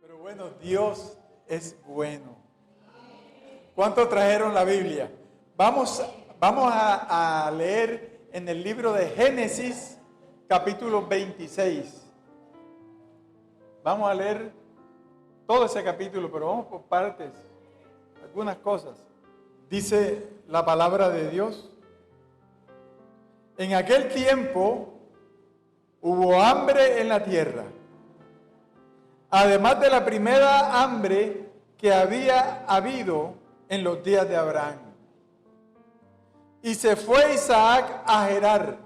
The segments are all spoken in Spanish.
Pero bueno, Dios es bueno. ¿Cuántos trajeron la Biblia? Vamos a leer en el libro de Génesis, capítulo 26. Vamos a leer todo ese capítulo, pero vamos por partes. Algunas cosas. Dice la palabra de Dios. En aquel tiempo hubo hambre en la tierra, además de la primera hambre que había habido en los días de Abraham. Y se fue Isaac a Gerar,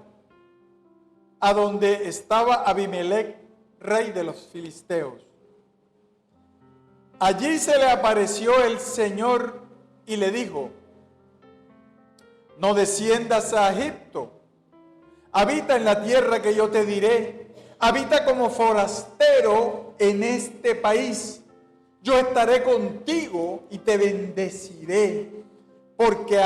a donde estaba Abimelech, rey de los filisteos. Allí se le apareció el Señor y le dijo: no desciendas a Egipto, habita en la tierra que yo te diré, habita como forastero en este país. Yo estaré contigo y te bendeciré, porque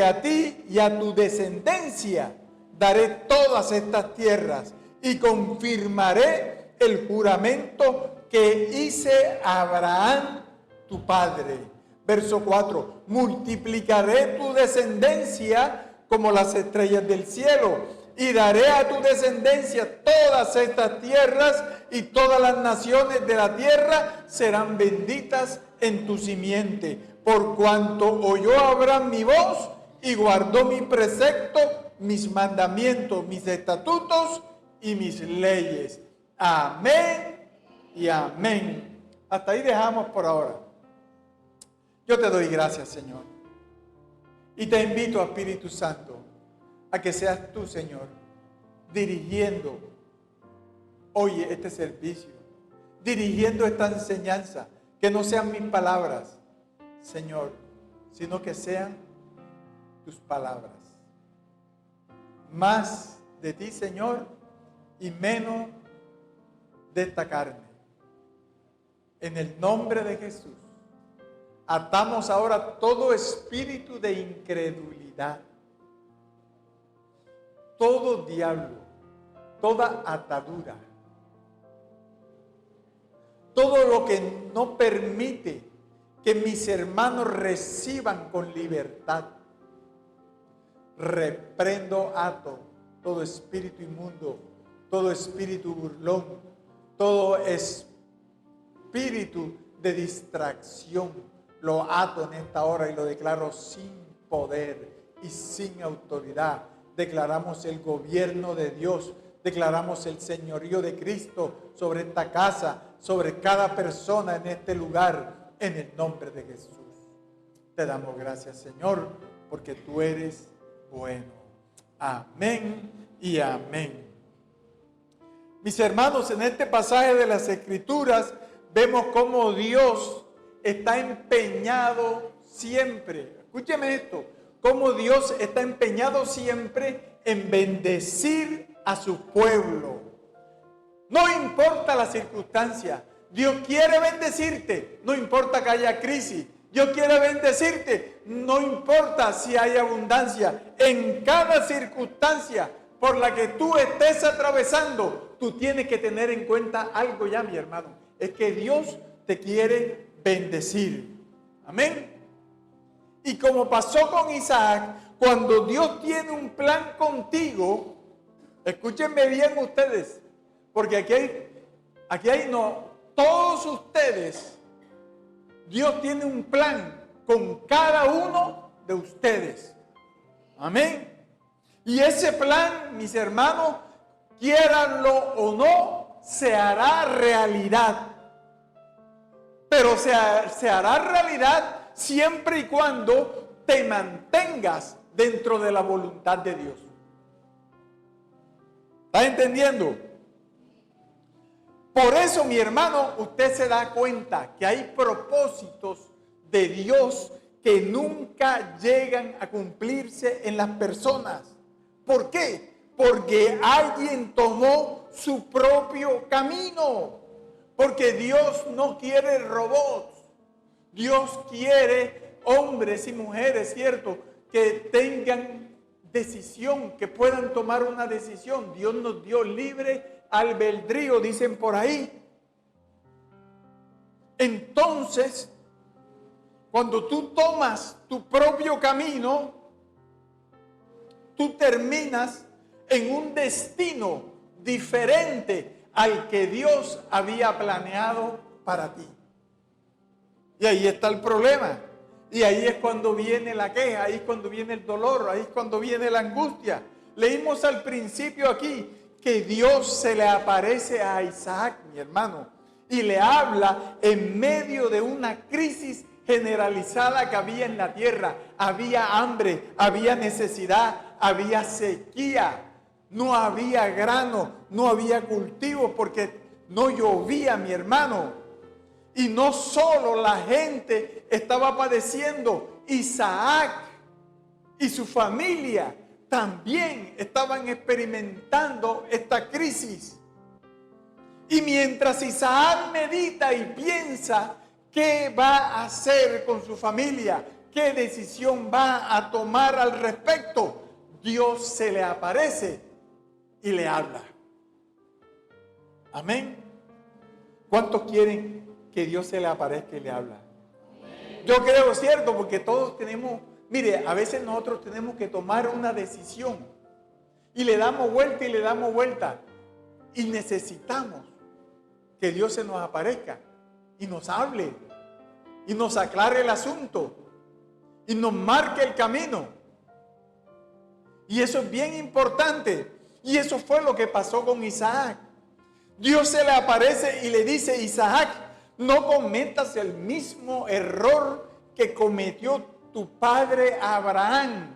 a ti y a tu descendencia daré todas estas tierras y confirmaré el juramento que hice a Abraham tu padre. Verso 4, multiplicaré tu descendencia como las estrellas del cielo, y daré a tu descendencia todas estas tierras, y todas las naciones de la tierra serán benditas en tu simiente, por cuanto oyó Abraham mi voz y guardó mi precepto, mis mandamientos, mis estatutos y mis leyes. Amén y amén. Hasta ahí dejamos por ahora. Yo te doy gracias, Señor, y te invito, Espíritu Santo, a que seas tú, Señor, dirigiendo hoy este servicio, dirigiendo esta enseñanza, que no sean mis palabras, Señor, sino que sean tus palabras. Más de ti, Señor, y menos de esta carne. En el nombre de Jesús, atamos ahora todo espíritu de incredulidad, todo diablo, toda atadura, todo lo que no permite que mis hermanos reciban con libertad. Reprendo, ato todo espíritu inmundo, todo espíritu burlón, todo espíritu de distracción. Lo ato en esta hora y lo declaro sin poder y sin autoridad. Declaramos el gobierno de Dios, declaramos el señorío de Cristo sobre esta casa, sobre cada persona en este lugar, en el nombre de Jesús. Te damos gracias, Señor, porque tú eres bueno. Amén y amén. Mis hermanos, en este pasaje de las Escrituras vemos cómo Dios está empeñado siempre. Escúcheme esto. Cómo Dios está empeñado siempre en bendecir a su pueblo. No importa la circunstancia. Dios quiere bendecirte. No importa que haya crisis. Dios quiere bendecirte. No importa si hay abundancia. En cada circunstancia por la que tú estés atravesando, tú tienes que tener en cuenta algo ya, mi hermano. Es que Dios te quiere bendecir. Amén. Y como pasó con Isaac, cuando Dios tiene un plan contigo, escúchenme bien ustedes, porque aquí hay todos ustedes, Dios tiene un plan con cada uno de ustedes. Amén. Y ese plan, mis hermanos, quiéranlo o no, se hará realidad. Pero se hará realidad siempre y cuando te mantengas dentro de la voluntad de Dios. ¿Estás entendiendo? Por eso, mi hermano, usted se da cuenta que hay propósitos de Dios que nunca llegan a cumplirse en las personas. ¿Por qué? Porque alguien tomó su propio camino. Porque Dios no quiere robots. Dios quiere hombres y mujeres, ¿cierto?, que tengan decisión, que puedan tomar una decisión. Dios nos dio libre albedrío, dicen por ahí. Entonces, cuando tú tomas tu propio camino, tú terminas en un destino diferente al que Dios había planeado para ti. Y ahí está el problema. Y ahí es cuando viene la queja, ahí es cuando viene el dolor, ahí es cuando viene la angustia. Leímos al principio aquí que Dios se le aparece a Isaac, mi hermano, y le habla en medio de una crisis generalizada que había en la tierra. Había hambre, había necesidad, había sequía, no había grano, no había cultivo porque no llovía, mi hermano. Y no solo la gente estaba padeciendo, Isaac y su familia también estaban experimentando esta crisis. Y mientras Isaac medita y piensa qué va a hacer con su familia, qué decisión va a tomar al respecto, Dios se le aparece y le habla. Amén. ¿Cuántos quieren que Dios se le aparezca y le habla? Yo creo, cierto, porque todos tenemos, mire, a veces nosotros tenemos que tomar una decisión y le damos vuelta y le damos vuelta y necesitamos que Dios se nos aparezca y nos hable y nos aclare el asunto y nos marque el camino. Y eso es bien importante. Y eso fue lo que pasó con Isaac. Dios se le aparece y le dice: Isaac, no cometas el mismo error que cometió tu padre Abraham,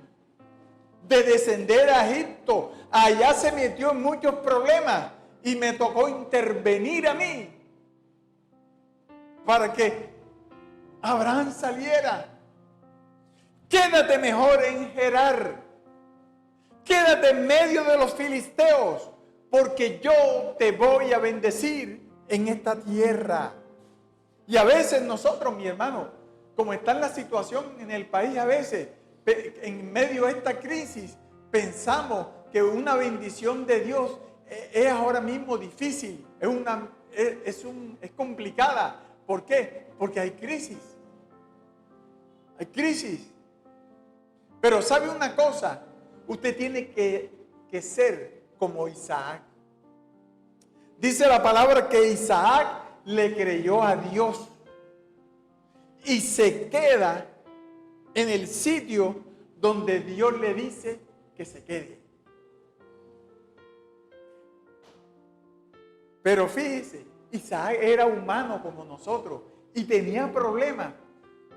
de descender a Egipto. Allá se metió en muchos problemas y me tocó intervenir a mí para que Abraham saliera. Quédate mejor en Gerar. Quédate en medio de los filisteos, porque yo te voy a bendecir en esta tierra. Y a veces nosotros, mi hermano, como está la situación en el país, a veces, en medio de esta crisis, pensamos que una bendición de Dios es ahora mismo difícil, es complicada. ¿Por qué? Porque hay crisis. Hay crisis. Pero ¿sabe una cosa? Usted tiene que ser como Isaac. Dice la palabra que Isaac le creyó a Dios y se queda en el sitio donde Dios le dice que se quede. Pero fíjese, Isaac era humano como nosotros y tenía problemas.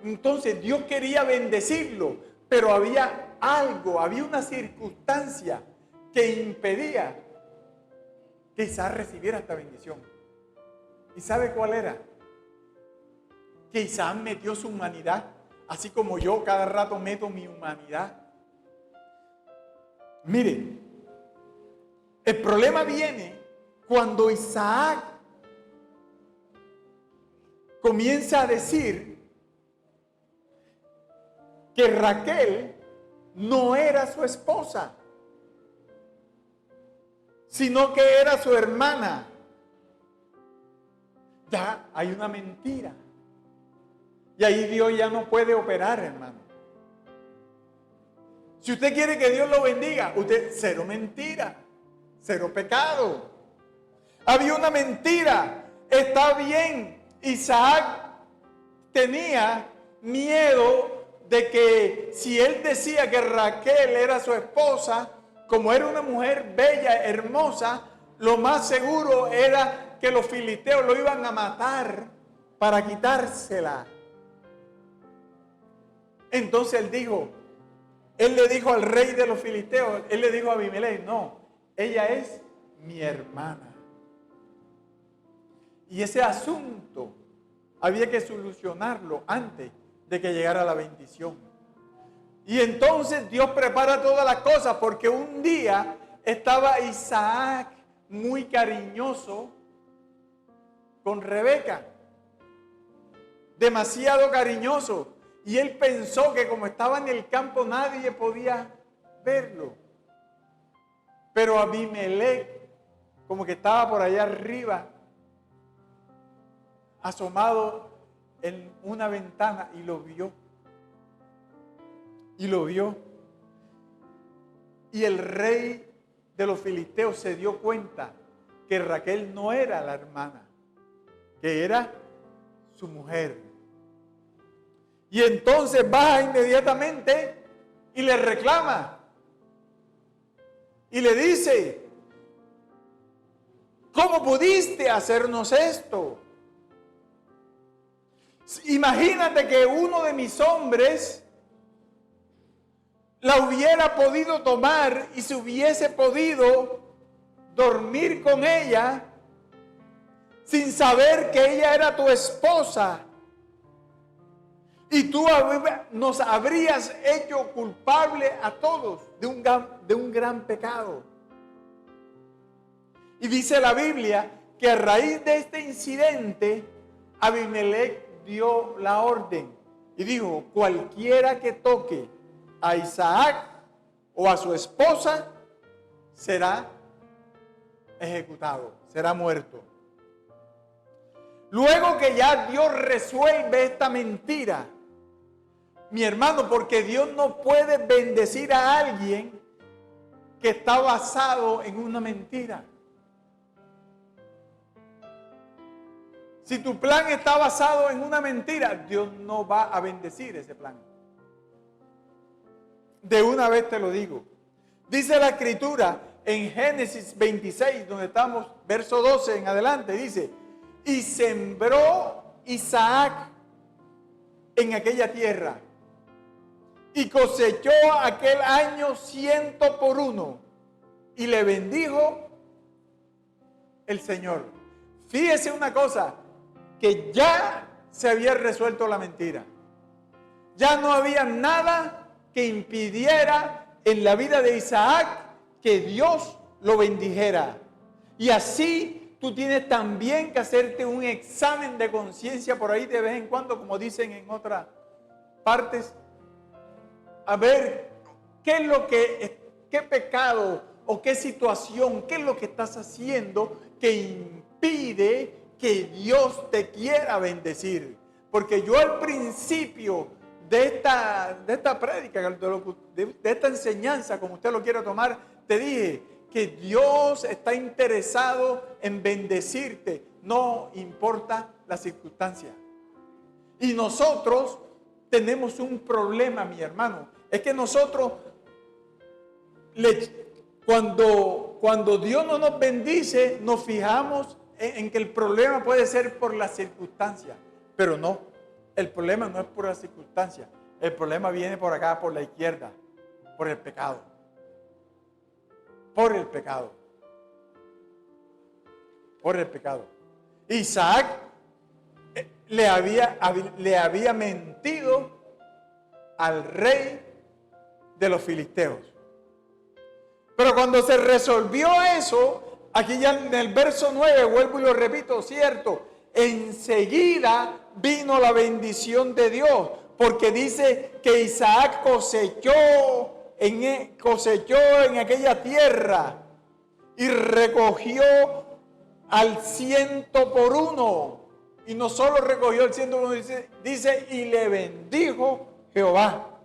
Entonces Dios quería bendecirlo, pero había algo, había una circunstancia que impedía que Isaac recibiera esta bendición. ¿Y sabe cuál era? Que Isaac metió su humanidad, así como yo cada rato meto mi humanidad. Mire, el problema viene cuando Isaac comienza a decir que Raquel no era su esposa, sino que era su hermana. Ya hay una mentira. Y ahí Dios ya no puede operar, hermano. Si usted quiere que Dios lo bendiga, usted, cero mentira, cero pecado. Había una mentira. Está bien, Isaac tenía miedo de que si él decía que Raquel era su esposa, como era una mujer bella, hermosa, lo más seguro era que los filisteos lo iban a matar para quitársela. Entonces él le dijo al rey de los filisteos, él le dijo a Abimelech: no, ella es mi hermana. Y ese asunto había que solucionarlo antes de que llegara la bendición. Y entonces Dios prepara todas las cosas, porque un día estaba Isaac muy cariñoso con Rebeca, demasiado cariñoso, y él pensó que como estaba en el campo nadie podía verlo. Pero Abimelech como que estaba por allá arriba, asomado en una ventana y lo vio. Y lo vio. Y el rey de los filisteos se dio cuenta que Raquel no era la hermana, que era su mujer. Y entonces baja inmediatamente y le reclama. Y le dice, ¿cómo pudiste hacernos esto? Imagínate que uno de mis hombres la hubiera podido tomar y se hubiese podido dormir con ella sin saber que ella era tu esposa. Y tú nos habrías hecho culpable a todos de un gran pecado. Y dice la Biblia que a raíz de este incidente, Abimelech dio la orden y dijo, cualquiera que toque a Isaac o a su esposa será ejecutado, será muerto. Luego que ya Dios resuelve esta mentira, mi hermano, porque Dios no puede bendecir a alguien que está basado en una mentira. Si tu plan está basado en una mentira, Dios no va a bendecir ese plan. De una vez te lo digo. Dice la Escritura en Génesis 26, donde estamos, verso 12 en adelante, dice, y sembró Isaac en aquella tierra y cosechó aquel año 100 por 1 y le bendijo el Señor. Fíjese una cosa, que ya se había resuelto la mentira. Ya no había nada que impidiera en la vida de Isaac que Dios lo bendijera. Y así tú tienes también que hacerte un examen de conciencia por ahí de vez en cuando, como dicen en otras partes, a ver qué pecado o qué situación, qué es lo que estás haciendo que impide que Dios te quiera bendecir. Porque yo al principio de esta prédica, de esta enseñanza, como usted lo quiera tomar, te dije que Dios está interesado en bendecirte, no importa la circunstancia. Y nosotros tenemos un problema, mi hermano. Es que nosotros, cuando Dios no nos bendice, nos fijamos en que el problema puede ser por la circunstancia, pero no, el problema no es por la circunstancia, el problema viene por acá, por la izquierda, por el pecado, por el pecado, por el pecado. Isaac le había mentido al rey de los filisteos, pero cuando se resolvió eso, aquí ya en el verso 9, vuelvo y lo repito, cierto, enseguida vino la bendición de Dios, porque dice que Isaac cosechó en aquella tierra y recogió al 100 por 1. Y no solo recogió el 100 por 1, dice y le bendijo Jehová.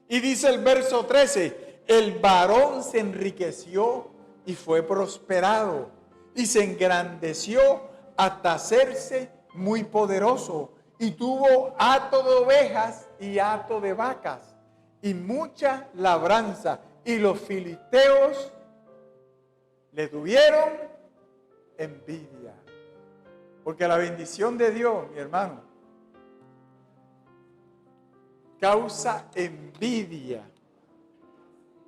Y dice el verso 13, el varón se enriqueció y fue prosperado y se engrandeció hasta hacerse muy poderoso y tuvo hato de ovejas y hato de vacas y mucha labranza, y los filisteos le tuvieron envidia. Porque la bendición de Dios, mi hermano, causa envidia.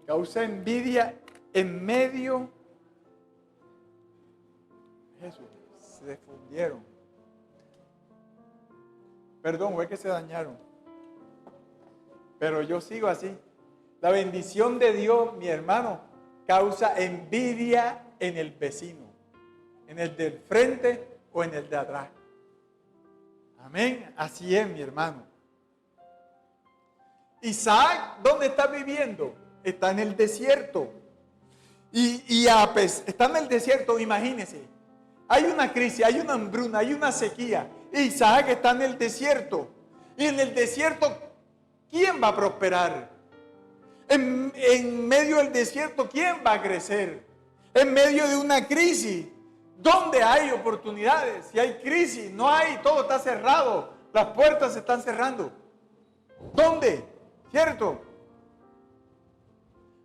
Causa envidia en medio. Jesús, se fundieron. Perdón, fue que se dañaron. Pero yo sigo así. La bendición de Dios, mi hermano, causa envidia en el vecino, en el del frente o en el de atrás. Amén. Así es, mi hermano. Isaac, ¿dónde está viviendo? Está en el desierto. Está en el desierto, imagínense. Hay una crisis, hay una hambruna, hay una sequía. Isaac está en el desierto. Y en el desierto, ¿quién va a prosperar? En medio del desierto, ¿quién va a crecer? En medio de una crisis, ¿dónde hay oportunidades? Si hay crisis, no hay, todo está cerrado. Las puertas se están cerrando. ¿Dónde? ¿Cierto?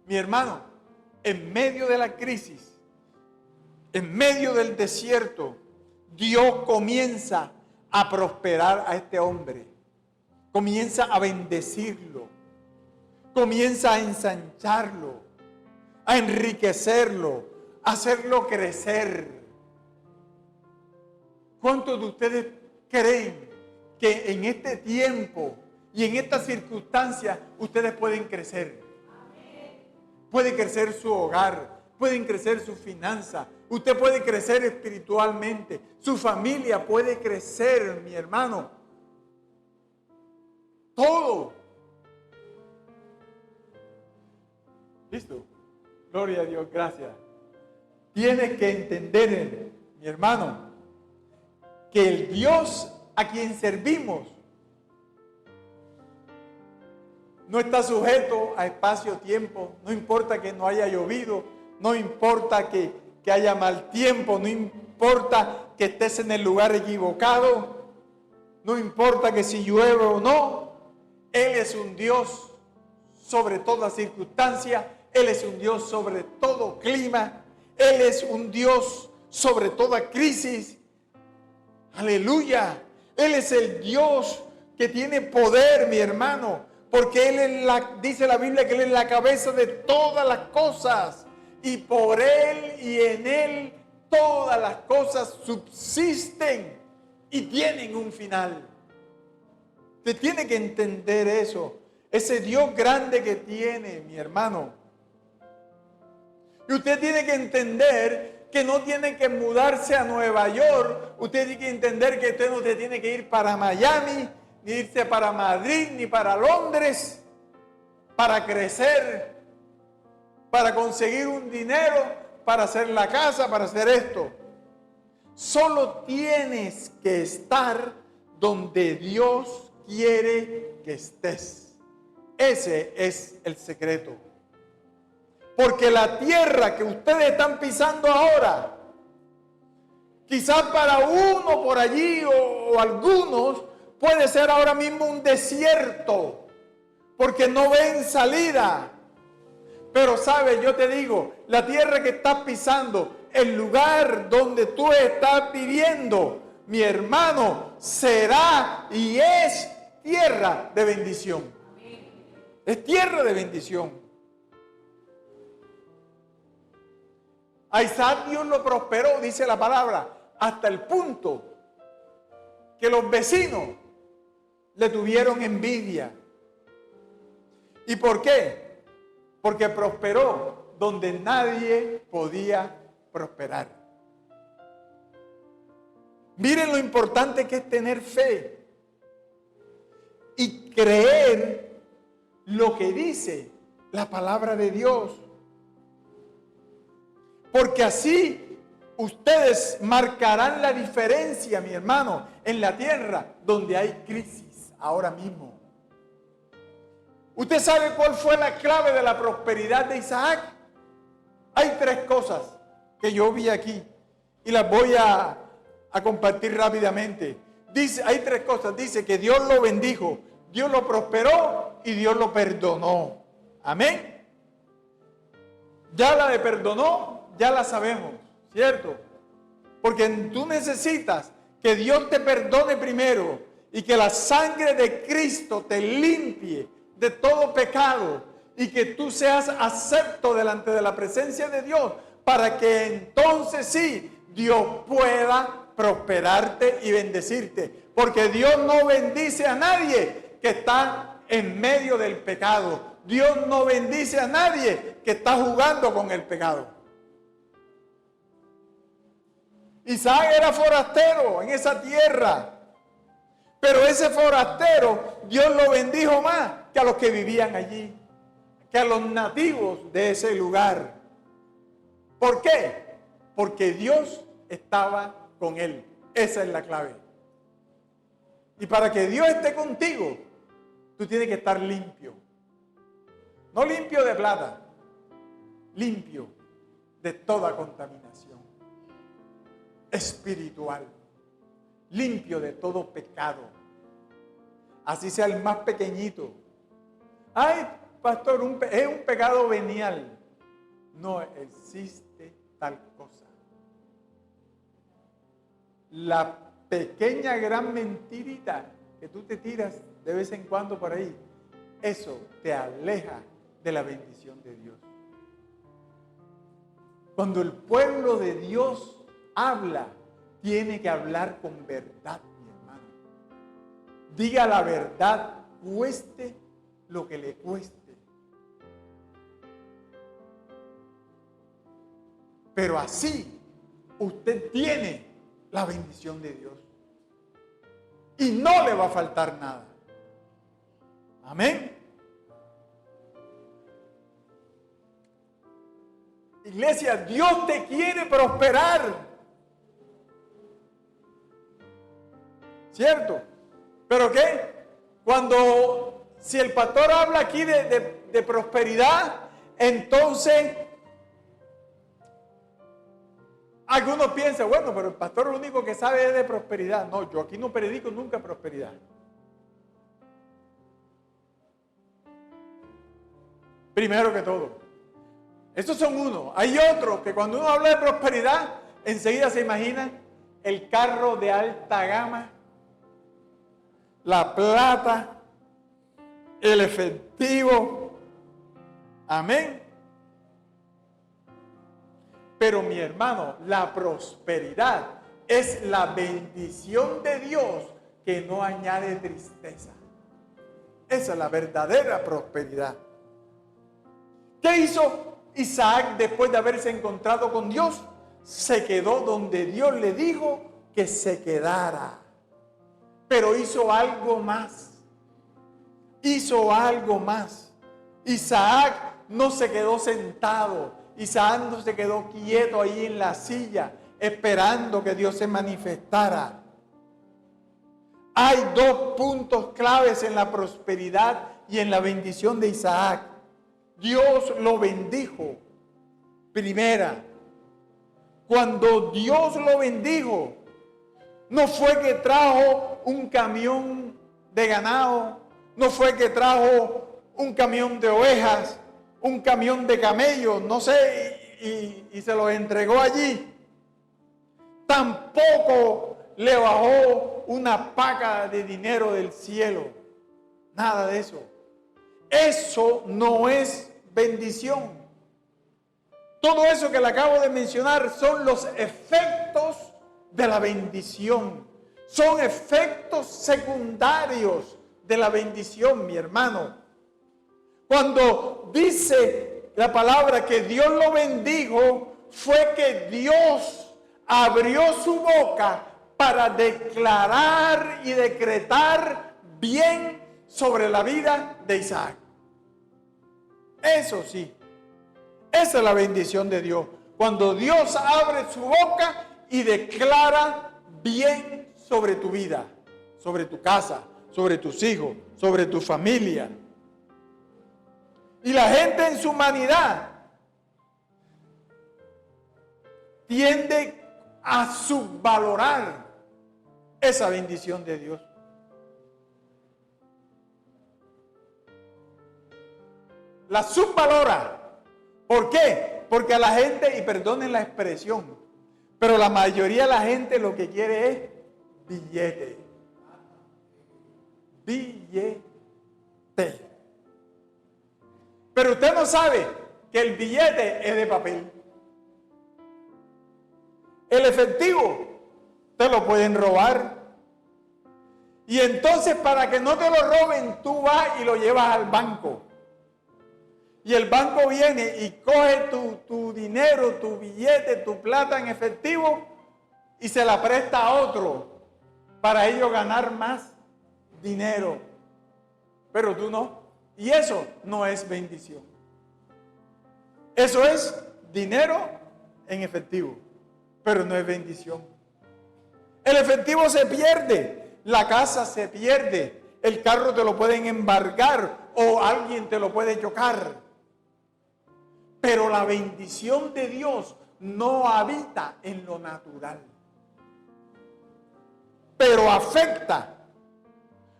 Mi hermano, en medio de la crisis, en medio del desierto, Dios comienza a prosperar a este hombre. Comienza a bendecirlo. Comienza a ensancharlo, a enriquecerlo, a hacerlo crecer. ¿Cuántos de ustedes creen que en este tiempo y en estas circunstancias ustedes pueden crecer? Puede crecer su hogar, pueden crecer sus finanzas, usted puede crecer espiritualmente, su familia puede crecer, mi hermano. Todo. ¿Listo? Gloria a Dios, gracias. Tienes que entender, mi hermano, que el Dios a quien servimos no está sujeto a espacio-tiempo. No importa que no haya llovido, no importa que haya mal tiempo, no importa que estés en el lugar equivocado, no importa que si llueve o no. Él es un Dios sobre toda circunstancia. Él es un Dios sobre todo clima. Él es un Dios sobre toda crisis. Aleluya. Él es el Dios que tiene poder, mi hermano. Porque Él es dice la Biblia que Él es la cabeza de todas las cosas. Y por Él y en Él todas las cosas subsisten y tienen un final. Usted tiene que entender eso. Ese Dios grande que tiene, mi hermano. Y usted tiene que entender que no tiene que mudarse a Nueva York. Usted tiene que entender que usted no se tiene que ir para Miami, ni irse para Madrid, ni para Londres, para crecer, para conseguir un dinero, para hacer la casa, para hacer esto. Solo tienes que estar donde Dios quiere que estés. Ese es el secreto. Porque la tierra que ustedes están pisando ahora, quizás para uno por allí o algunos, puede ser ahora mismo un desierto, porque no ven salida. Pero sabes, yo te digo, la tierra que estás pisando, el lugar donde tú estás viviendo, mi hermano, será y es tierra de bendición. Es tierra de bendición. A Isaac Dios lo prosperó, dice la palabra, hasta el punto que los vecinos le tuvieron envidia. ¿Y por qué? Porque prosperó donde nadie podía prosperar. Miren lo importante que es tener fe y creer lo que dice la palabra de Dios. Porque así ustedes marcarán la diferencia, mi hermano, en la tierra donde hay crisis ahora mismo. ¿Usted sabe cuál fue la clave de la prosperidad de Isaac? Hay tres cosas que yo vi aquí y las voy a compartir rápidamente. Dice, hay tres cosas. Dice que Dios lo bendijo, Dios lo prosperó y Dios lo perdonó. Amén. Ya la de perdonó, ya la sabemos, ¿cierto? Porque tú necesitas que Dios te perdone primero y que la sangre de Cristo te limpie de todo pecado y que tú seas acepto delante de la presencia de Dios para que entonces sí Dios pueda prosperarte y bendecirte. Porque Dios no bendice a nadie que está en medio del pecado. Dios no bendice a nadie que está jugando con el pecado. Isaac era forastero en esa tierra, pero ese forastero Dios lo bendijo más que a los que vivían allí, que a los nativos de ese lugar. ¿Por qué? Porque Dios estaba con él. Esa es la clave. Y para que Dios esté contigo, tú tienes que estar limpio. No limpio de plata, limpio de toda contaminación espiritual, limpio de todo pecado. Así sea el más pequeñito. Ay, pastor, es un pecado venial. No existe tal cosa. La pequeña gran mentirita que tú te tiras de vez en cuando por ahí, eso te aleja de la bendición de Dios. Cuando el pueblo de Dios habla, tiene que hablar con verdad, mi hermano. Diga la verdad, cueste lo que le cueste. Pero así usted tiene la bendición de Dios. Y no le va a faltar nada. Amén. Iglesia, Dios te quiere prosperar. ¿Cierto? ¿Pero qué? Si el pastor habla aquí de prosperidad, entonces algunos piensan, bueno, pero el pastor lo único que sabe es de prosperidad. No, yo aquí no predico nunca prosperidad. Primero que todo. Esos son unos. Hay otros que cuando uno habla de prosperidad, enseguida se imagina el carro de alta gama, la plata, el efectivo. Amén. Pero mi hermano, la prosperidad es la bendición de Dios que no añade tristeza. Esa es la verdadera prosperidad. ¿Qué hizo Isaac después de haberse encontrado con Dios? Se quedó donde Dios le dijo que se quedara. Pero hizo algo más. Hizo algo más. Isaac no se quedó sentado. Isaac no se quedó quieto ahí en la silla esperando que Dios se manifestara. Hay dos puntos claves en la prosperidad y en la bendición de Isaac. Dios lo bendijo. Primera, cuando Dios lo bendijo, no fue que trajo un camión de ganado, no fue que trajo un camión de ovejas, un camión de camellos, no sé, y se los entregó allí. Tampoco le bajó una paca de dinero del cielo. Nada de eso. Eso no es bendición. Todo eso que le acabo de mencionar son los efectos de la bendición. Son efectos secundarios de la bendición, mi hermano. Cuando dice la palabra que Dios lo bendijo, fue que Dios abrió su boca para declarar y decretar bien sobre la vida de Isaac. Eso sí, esa es la bendición de Dios. Cuando Dios abre su boca y declara bien sobre tu vida, sobre tu casa, sobre tus hijos, sobre tu familia. Y la gente en su humanidad tiende a subvalorar esa bendición de Dios. La subvalora. ¿Por qué? Porque a la gente, y perdonen la expresión, pero la mayoría de la gente lo que quiere es billete. Billete. Pero usted no sabe que el billete es de papel. El efectivo te lo pueden robar. Y entonces, para que no te lo roben, tú vas y lo llevas al banco. Y el banco viene y coge tu dinero, tu billete, tu plata en efectivo y se la presta a otro para ellos ganar más dinero. Pero tú no. Y eso no es bendición. Eso es dinero en efectivo, pero no es bendición. El efectivo se pierde, la casa se pierde, el carro te lo pueden embargar o alguien te lo puede chocar. Pero la bendición de Dios no habita en lo natural, pero afecta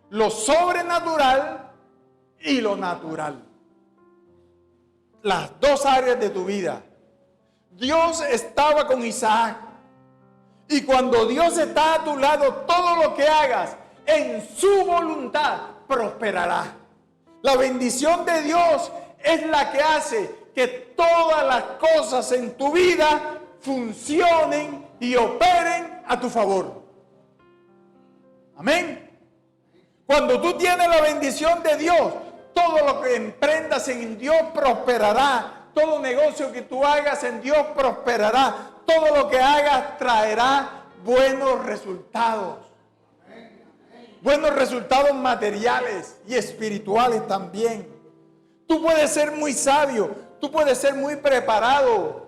lo sobrenatural y lo natural. Las dos áreas de tu vida. Dios estaba con Isaac. Y cuando Dios está a tu lado, todo lo que hagas en su voluntad prosperará. La bendición de Dios es la que hace que todas las cosas en tu vida funcionen y operen a tu favor. Amén. Cuando tú tienes la bendición de Dios, todo lo que emprendas en Dios prosperará. Todo negocio que tú hagas en Dios prosperará. Todo lo que hagas traerá buenos resultados. Buenos resultados materiales y espirituales también. Tú puedes ser muy sabio, tú puedes ser muy preparado,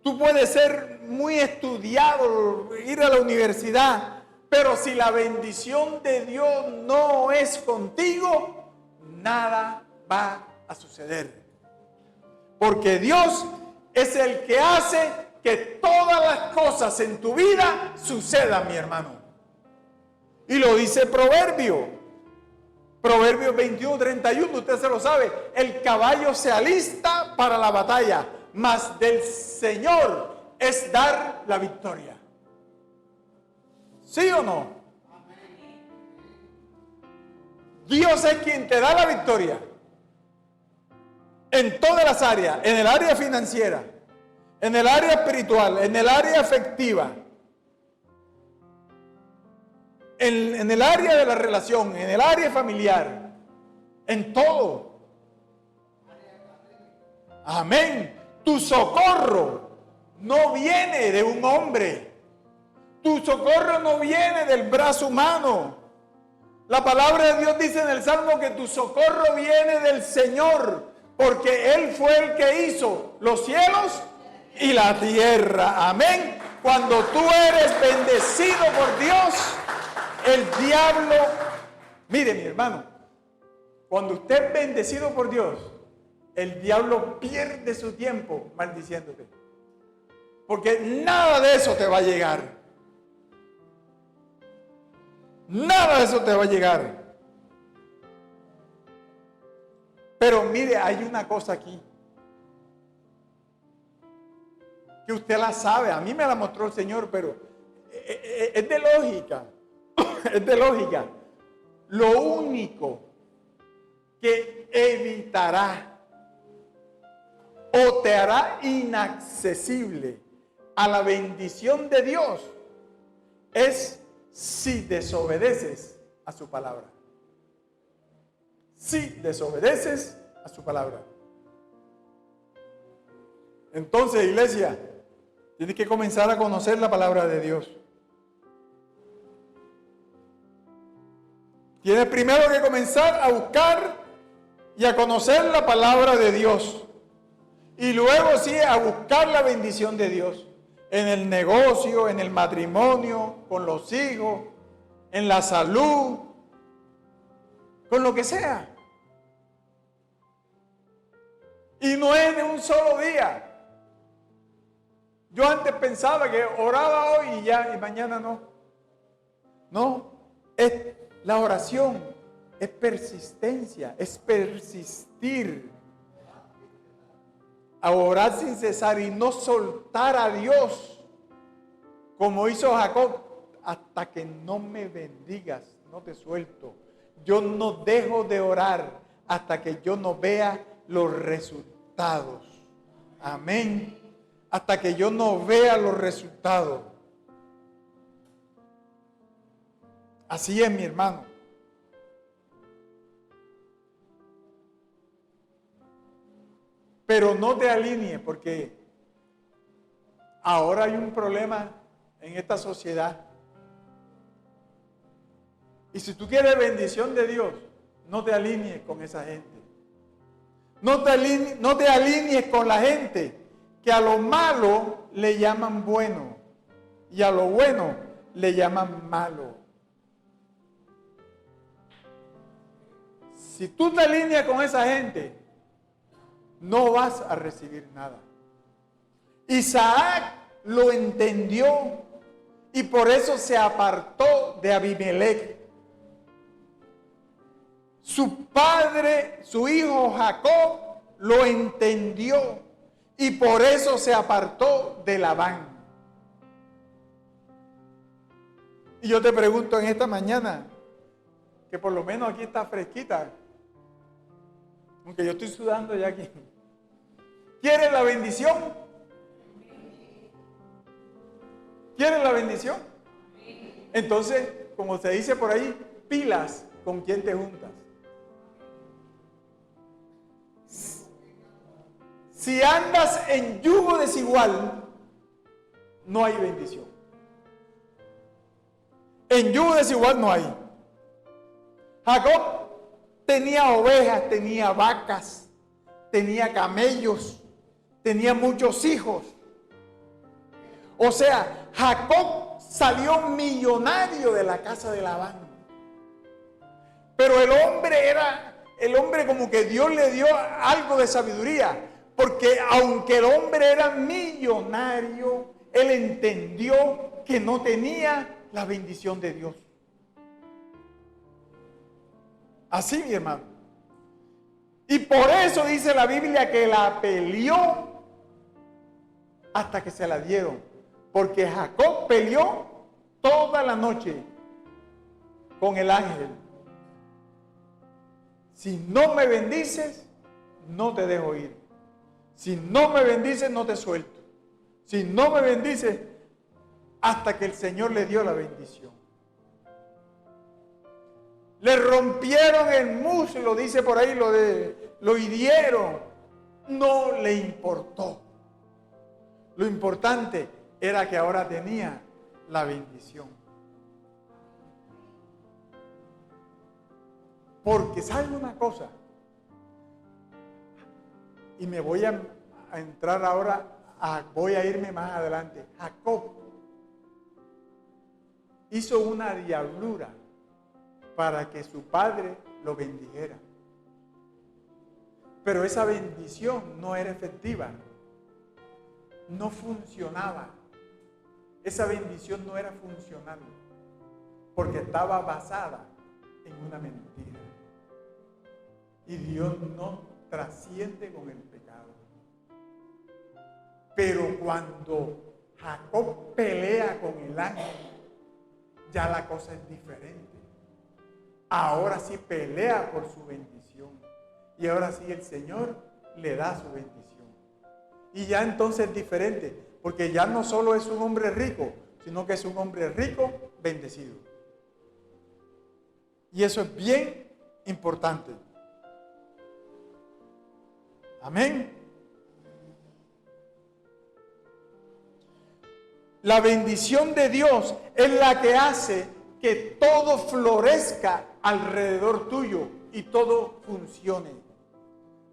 tú puedes ser muy estudiado, ir a la universidad. Pero si la bendición de Dios no es contigo, nada va a suceder. Porque Dios es el que hace que todas las cosas en tu vida sucedan, mi hermano. Y lo dice Proverbios 21:31, usted se lo sabe. El caballo se alista para la batalla, mas del Señor es dar la victoria. ¿Sí o no? Dios es quien te da la victoria en todas las áreas, en el área financiera, en el área espiritual, en el área afectiva, en el área de la relación, en el área familiar, en todo. Amén. Tu socorro no viene de un hombre. Tu socorro no viene del brazo humano. La palabra de Dios dice en el Salmo que tu socorro viene del Señor, porque Él fue el que hizo los cielos y la tierra. Amén. Cuando tú eres bendecido por Dios, el diablo, mire mi hermano, cuando usted es bendecido por Dios, el diablo pierde su tiempo maldiciéndote, porque nada de eso te va a llegar. Nada de eso te va a llegar. Pero mire, hay una cosa aquí que usted la sabe, a mí me la mostró el Señor, pero es de lógica. Es de lógica. Lo único que evitará o te hará inaccesible a la bendición de Dios es si desobedeces a su palabra. Si desobedeces a su palabra. Entonces, iglesia, tienes que comenzar a conocer la palabra de Dios. Tienes primero que comenzar a buscar y a conocer la palabra de Dios. Y luego sí a buscar la bendición de Dios. En el negocio, en el matrimonio, con los hijos, en la salud, con lo que sea. Y no es de un solo día. Yo antes pensaba que oraba hoy y ya, y mañana no. No, la oración es persistencia, es persistir. A orar sin cesar y no soltar a Dios, como hizo Jacob, hasta que no me bendigas, no te suelto. Yo no dejo de orar hasta que yo no vea los resultados. Amén. Hasta que yo no vea los resultados. Así es, mi hermano. Pero no te alinees, porque ahora hay un problema en esta sociedad. Y si tú quieres bendición de Dios, no te alinees con esa gente. No te alinees con la gente que a lo malo le llaman bueno y a lo bueno le llaman malo. Si tú te alineas con esa gente, no vas a recibir nada. Isaac lo entendió y por eso se apartó de Abimelech. Su padre, su hijo Jacob, lo entendió y por eso se apartó de Labán. Y yo te pregunto en esta mañana, que por lo menos aquí está fresquita, aunque yo estoy sudando ya aquí. ¿Quieres la bendición? ¿Quieres la bendición? Entonces, como se dice por ahí, pilas con quién te juntas. Si andas en yugo desigual, no hay bendición. En yugo desigual no hay. Jacob tenía ovejas, tenía vacas, tenía camellos, tenía muchos hijos. O sea, Jacob salió millonario de la casa de Labán. Pero el hombre como que Dios le dio algo de sabiduría. Porque aunque el hombre era millonario, él entendió que no tenía la bendición de Dios. Así, mi hermano. Y por eso dice la Biblia que la peleó hasta que se la dieron. Porque Jacob peleó toda la noche con el ángel. Si no me bendices, no te dejo ir. Si no me bendices, no te suelto. Si no me bendices, hasta que el Señor le dio la bendición. Le rompieron el muslo, dice por ahí, lo hirieron. No le importó. Lo importante era que ahora tenía la bendición. Porque ¿saben una cosa? Y me voy a entrar ahora, voy a irme más adelante. Jacob hizo una diablura para que su padre lo bendijera. Pero esa bendición no era efectiva. No funcionaba. Esa bendición no era funcional. Porque estaba basada en una mentira. Y Dios no trasciende con el pecado. Pero cuando Jacob pelea con el ángel, ya la cosa es diferente. Ahora sí pelea por su bendición. Y ahora sí el Señor le da su bendición. Y ya entonces es diferente, porque ya no solo es un hombre rico, sino que es un hombre rico, bendecido. Y eso es bien importante. Amén. La bendición de Dios es la que hace que todo florezca alrededor tuyo y todo funcione.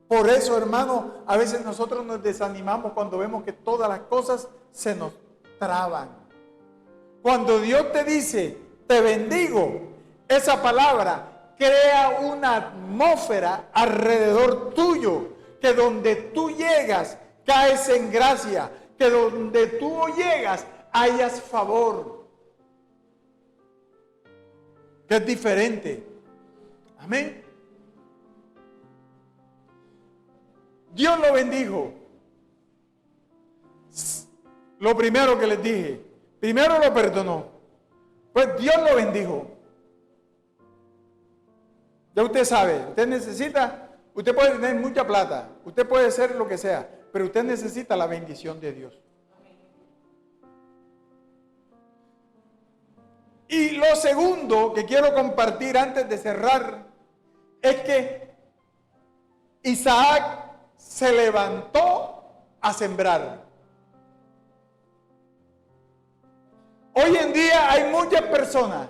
Por eso, hermano, a veces nosotros nos desanimamos cuando vemos que todas las cosas se nos traban. Cuando Dios te dice, te bendigo, esa palabra crea una atmósfera alrededor tuyo, que donde tú llegas, caes en gracia, que donde tú llegas, hayas favor. Que es diferente. Amén. Dios lo bendijo. Lo primero que les dije, primero lo perdonó, pues Dios lo bendijo. Ya usted sabe, usted necesita, usted puede tener mucha plata, usted puede ser lo que sea, pero usted necesita la bendición de Dios. Y lo segundo que quiero compartir antes de cerrar es que Isaac se levantó a sembrar. Hoy en día hay muchas personas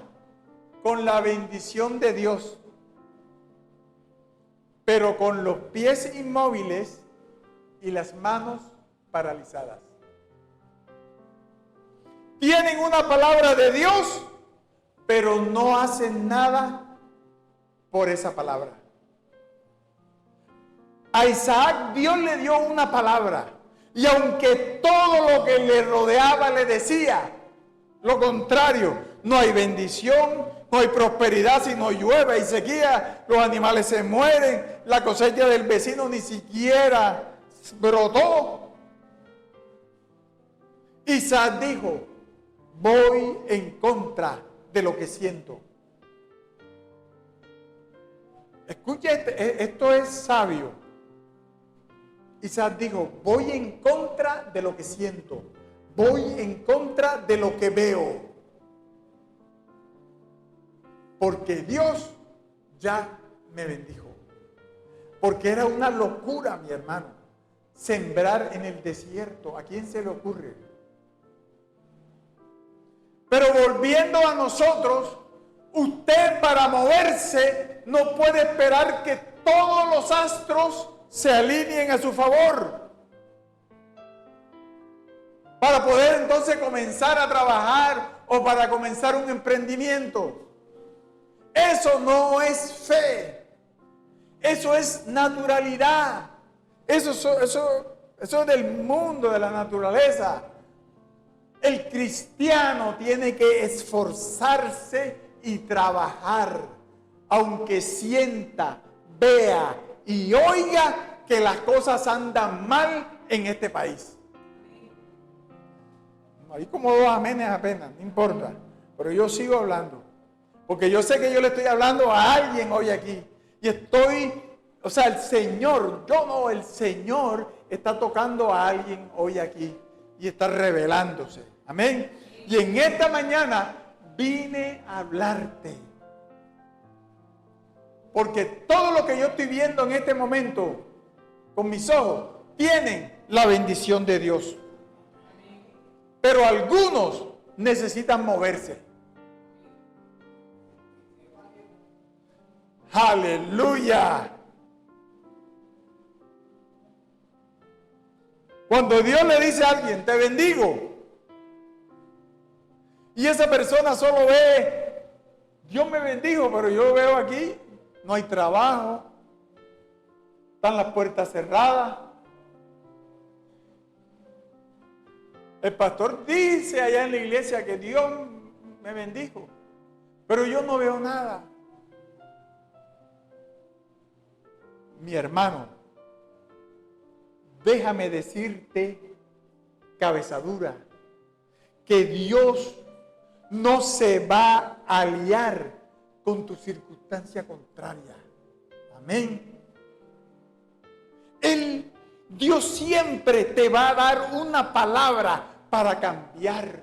con la bendición de Dios, pero con los pies inmóviles y las manos paralizadas. Tienen una palabra de Dios, pero no hacen nada por esa palabra. A Isaac Dios le dio una palabra, y aunque todo lo que le rodeaba le decía lo contrario, no hay bendición, no hay prosperidad si no llueve, hay sequía, los animales se mueren, la cosecha del vecino ni siquiera brotó. Isaac dijo: voy en contra de lo que siento. Escuche, esto es sabio. Isaac dijo: voy en contra de lo que siento, voy en contra de lo que veo, porque Dios ya me bendijo. Porque era una locura, mi hermano, sembrar en el desierto. ¿A quién se le ocurre? Pero volviendo a nosotros, usted para moverse no puede esperar que todos los astros se alineen a su favor para poder entonces comenzar a trabajar o para comenzar un emprendimiento. Eso no es fe, eso es naturalidad, eso es del mundo, de la naturaleza. El cristiano tiene que esforzarse y trabajar, aunque sienta, vea y oiga que las cosas andan mal en este país. Hay como dos amenes apenas, no importa, pero yo sigo hablando, porque yo sé que yo le estoy hablando a alguien hoy aquí, y el Señor, el Señor está tocando a alguien hoy aquí, y está revelándose, amén. Y en esta mañana vine a hablarte, porque todo lo que yo estoy viendo en este momento con mis ojos tienen la bendición de Dios. Pero algunos necesitan moverse. Aleluya. Cuando Dios le dice a alguien: te bendigo, y esa persona solo ve: Dios me bendijo, pero yo veo aquí, no hay trabajo, están las puertas cerradas. El pastor dice allá en la iglesia que Dios me bendijo, pero yo no veo nada. Mi hermano, déjame decirte, cabezadura, que Dios no se va a aliar con tu circunstancia contraria. Amén. Dios siempre te va a dar una palabra para cambiar,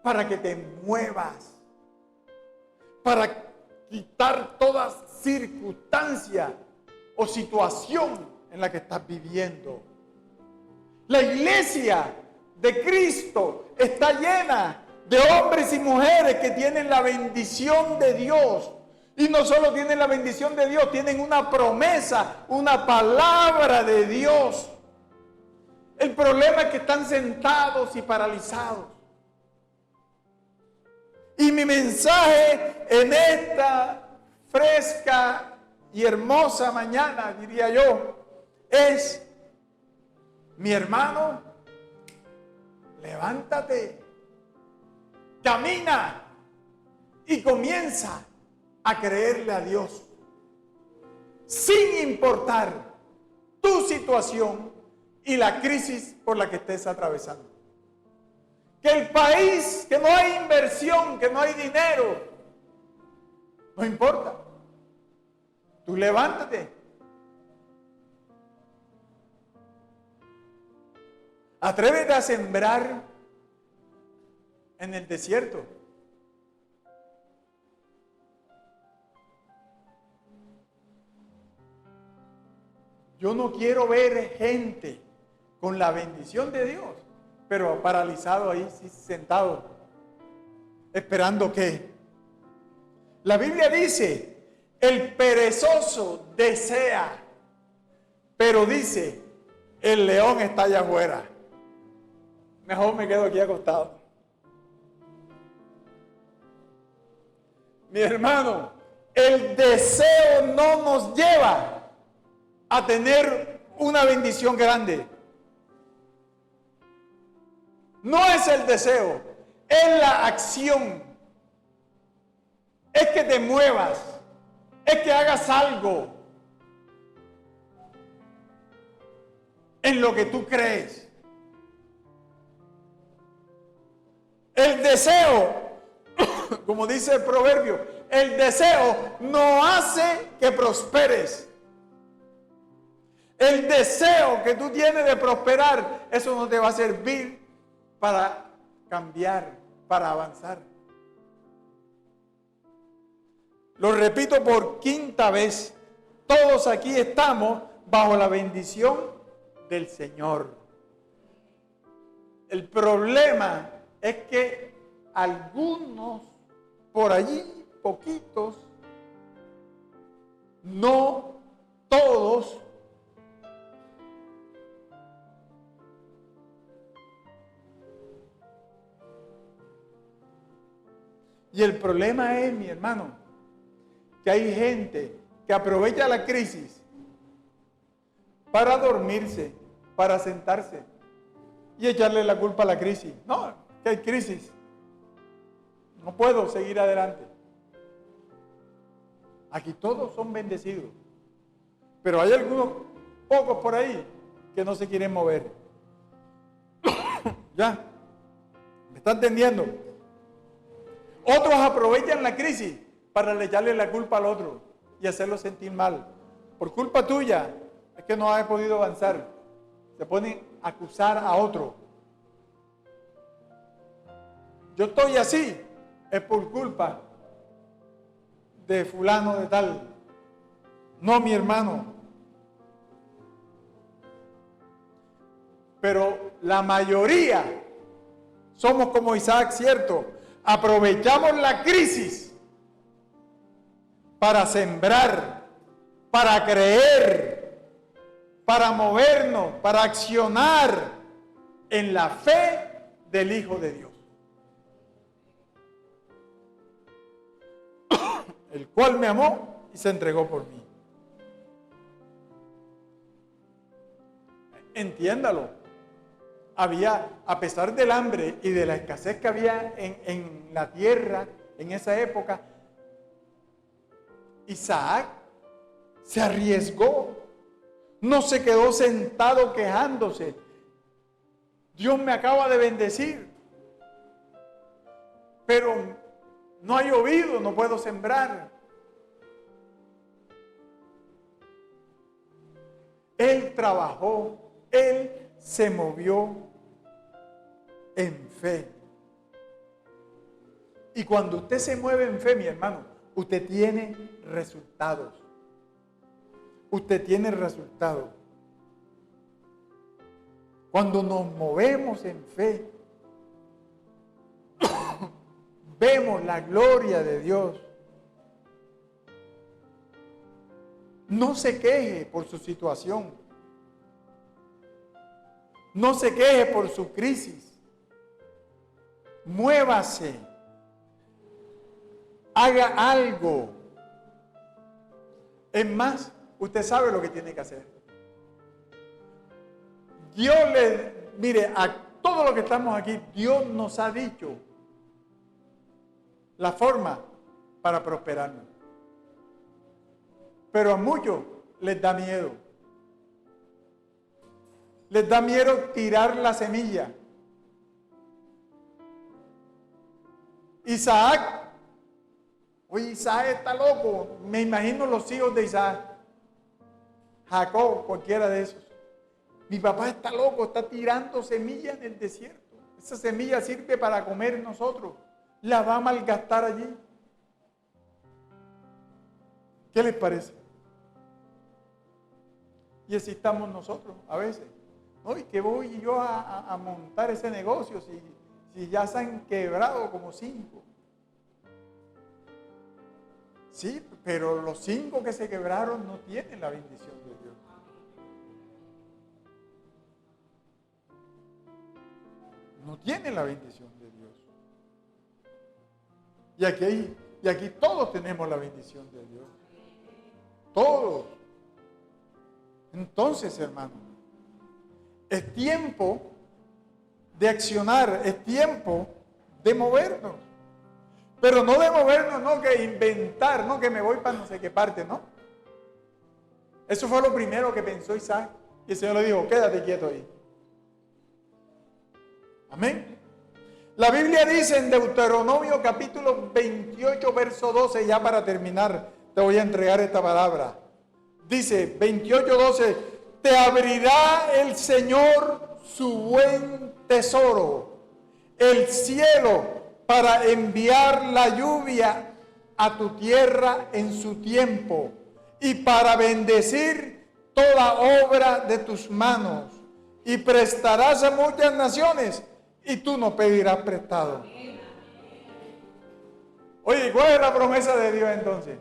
para que te muevas, para quitar toda circunstancia o situación en la que estás viviendo. La iglesia de Cristo está llena de hombres y mujeres que tienen la bendición de Dios. Y no solo tienen la bendición de Dios, tienen una promesa, una palabra de Dios. El problema es que están sentados y paralizados. Y mi mensaje en esta fresca y hermosa mañana, diría yo, es: mi hermano, levántate, camina y comienza a creerle a Dios, sin importar tu situación y la crisis por la que estés atravesando. Que el país, que no hay inversión, que no hay dinero, no importa. Tú levántate. Atrévete a sembrar en el desierto. Yo no quiero ver gente con la bendición de Dios, pero paralizado ahí, sentado, esperando que. La Biblia dice: el perezoso desea, pero dice: el león está allá afuera. Mejor me quedo aquí acostado. Mi hermano, el deseo no nos lleva a tener una bendición grande. No es el deseo, es la acción. Es que te muevas, es que hagas algo en lo que tú crees. El deseo, como dice el proverbio, el deseo no hace que prosperes. El deseo que tú tienes de prosperar, eso no te va a servir para cambiar, para avanzar. Lo repito por quinta vez, todos aquí estamos bajo la bendición del Señor. El problema es que algunos, por allí, poquitos, no todos, y el problema es, mi hermano, que hay gente que aprovecha la crisis para dormirse, para sentarse y echarle la culpa a la crisis. No, que hay crisis. No puedo seguir adelante. Aquí todos son bendecidos, pero hay algunos pocos por ahí que no se quieren mover. ¿Ya? ¿Me está entendiendo? Otros aprovechan la crisis para echarle la culpa al otro y hacerlo sentir mal. Por culpa tuya es que no has podido avanzar. Se ponen a acusar a otro. Yo estoy así, es por culpa de fulano de tal. No, mi hermano. Pero la mayoría somos como Isaac, ¿cierto? Aprovechamos la crisis para sembrar, para creer, para movernos, para accionar en la fe del Hijo de Dios, el cual me amó y se entregó por mí. Entiéndalo. Había, a pesar del hambre y de la escasez que había en la tierra en esa época, Isaac se arriesgó, no se quedó sentado quejándose. Dios me acaba de bendecir, pero no ha llovido, no puedo sembrar. Él trabajó, él se movió en fe. Y cuando usted se mueve en fe, mi hermano, usted tiene resultados. Usted tiene resultados. Cuando nos movemos en fe, vemos la gloria de Dios. No se queje por su situación. No se queje por su crisis. Muévase. Haga algo. Es más, usted sabe lo que tiene que hacer. Dios mire, a todos los que estamos aquí, Dios nos ha dicho la forma para prosperarnos. Pero a muchos les da miedo. Les da miedo tirar la semilla. Isaac está loco. Me imagino los hijos de Isaac. Jacob, cualquiera de esos. Mi papá está loco, está tirando semillas en el desierto. Esa semilla sirve para comer nosotros. La va a malgastar allí. ¿Qué les parece? Y así estamos nosotros a veces. ¿No? ¿Y qué voy yo a montar ese negocio si ya se han quebrado como 5? Sí, pero los 5 que se quebraron no tienen la bendición de Dios. no tiene la bendición de Dios. Y aquí todos tenemos la bendición de Dios. Todos. Entonces, hermano, es tiempo de accionar, es tiempo de movernos. Pero no de movernos, no que inventar, no que me voy para no sé qué parte, ¿no? Eso fue lo primero que pensó Isaac. Y el Señor le dijo, quédate quieto ahí. Amén. La Biblia dice en Deuteronomio capítulo 28, verso 12, ya para terminar, te voy a entregar esta palabra. Dice 28, 12, te abrirá el Señor su buen tesoro, el cielo, para enviar la lluvia a tu tierra en su tiempo y para bendecir toda obra de tus manos. Y prestarás a muchas naciones y tú no pedirás prestado. Oye, ¿cuál es la promesa de Dios entonces?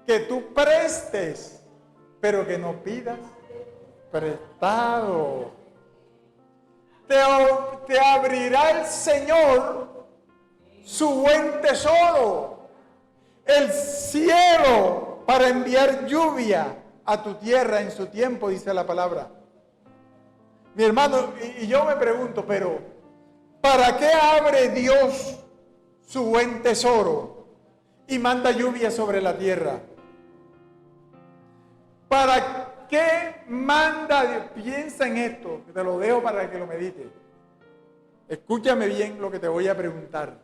Que tú prestes, pero que no pidas prestado. Te abrirá el Señor su buen tesoro, el cielo, para enviar lluvia a tu tierra en su tiempo, dice la palabra. Mi hermano, y yo me pregunto, pero ¿para qué abre Dios su buen tesoro y manda lluvia sobre la tierra? ¿Para qué manda? Piensa en esto, te lo dejo para que lo medite. Escúchame bien lo que te voy a preguntar.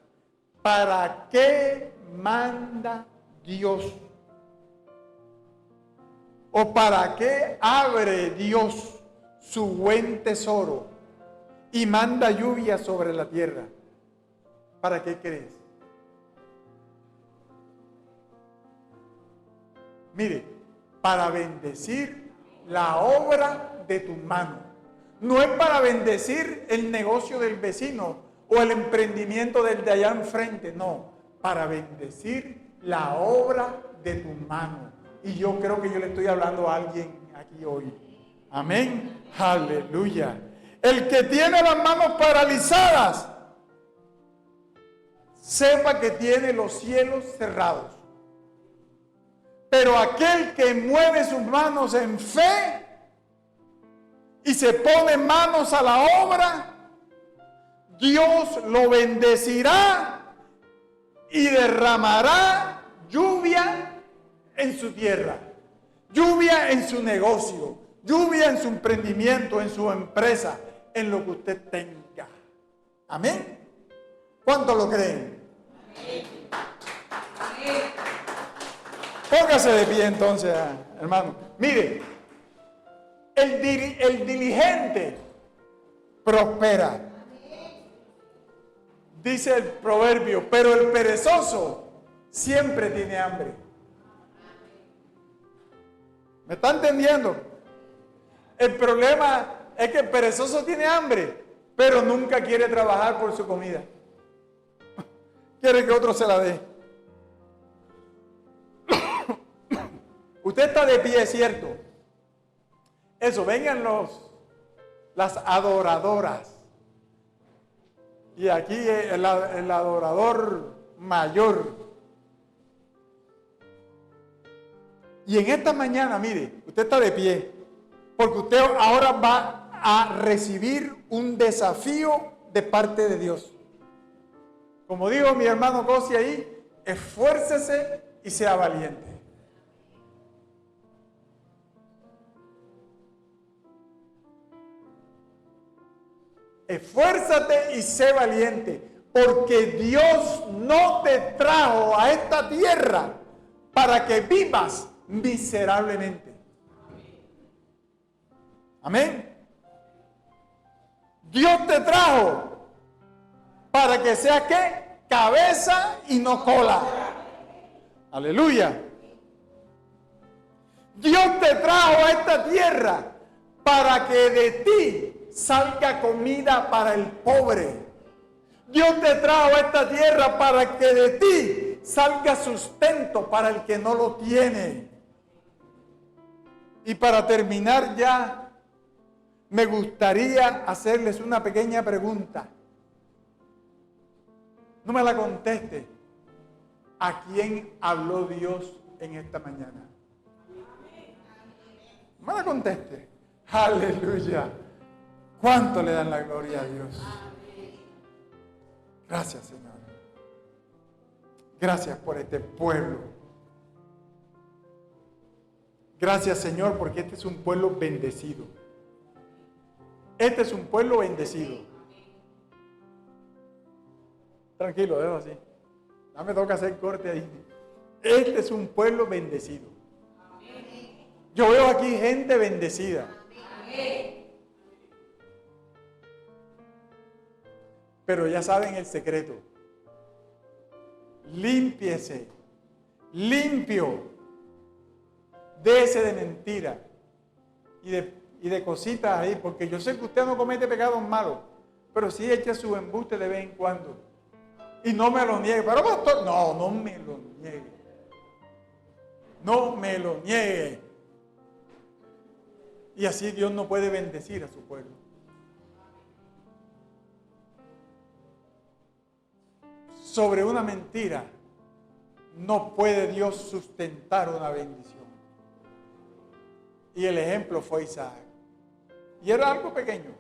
¿Para qué manda Dios? ¿O para qué abre Dios su buen tesoro y manda lluvia sobre la tierra? ¿Para qué crees? Mire, para bendecir la obra de tu mano. No es para bendecir el negocio del vecino o el emprendimiento del de allá enfrente, no, para bendecir la obra de tu mano. Y yo creo que yo le estoy hablando a alguien aquí hoy. Amén. Aleluya. El que tiene las manos paralizadas, sepa que tiene los cielos cerrados. Pero aquel que mueve sus manos en fe y se pone manos a la obra, Dios lo bendecirá y derramará lluvia en su tierra, lluvia en su negocio, lluvia en su emprendimiento, en su empresa, en lo que usted tenga. Amén. ¿Cuántos lo creen? Póngase de pie entonces, hermano. Mire, el diligente prospera. Dice el proverbio, pero el perezoso siempre tiene hambre. ¿Me está entendiendo? El problema es que el perezoso tiene hambre, pero nunca quiere trabajar por su comida. Quiere que otro se la dé. Usted está de pie, es cierto. Eso, vengan las adoradoras. Y aquí el adorador mayor. Y en esta mañana, mire, usted está de pie, porque usted ahora va a recibir un desafío de parte de Dios. Como dijo mi hermano Cosi ahí, esfuércese y sea valiente. Esfuérzate y sé valiente, porque Dios no te trajo a esta tierra para que vivas miserablemente. Amén. Dios te trajo para que seas ¿qué? Cabeza y no cola. Aleluya. Dios te trajo a esta tierra para que de ti salga comida para el pobre. Dios te trajo a esta tierra para que de ti salga sustento para el que no lo tiene. Y para terminar ya, me gustaría hacerles una pequeña pregunta. No me la conteste. ¿A quién habló Dios en esta mañana? No me la conteste. Aleluya. ¿Cuánto le dan la gloria a Dios? Gracias, Señor. Gracias por este pueblo. Gracias, Señor, porque este es un pueblo bendecido. Este es un pueblo bendecido. Tranquilo, dejo así. Ya me toca hacer corte ahí. Este es un pueblo bendecido. Yo veo aquí gente bendecida. Pero ya saben el secreto. Límpiese. Limpio. Déjese de mentira. Y de cositas ahí. Porque yo sé que usted no comete pecados malos. Pero sí echa su embuste de vez en cuando. Y no me lo niegue. Pero pastor, no me lo niegue. No me lo niegue. Y así Dios no puede bendecir a su pueblo. Sobre una mentira no puede Dios sustentar una bendición. Y el ejemplo fue Isaac. Y era algo pequeño.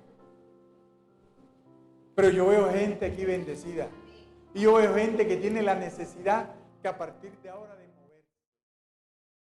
Pero yo veo gente aquí bendecida. Y yo veo gente que tiene la necesidad que a partir de ahora de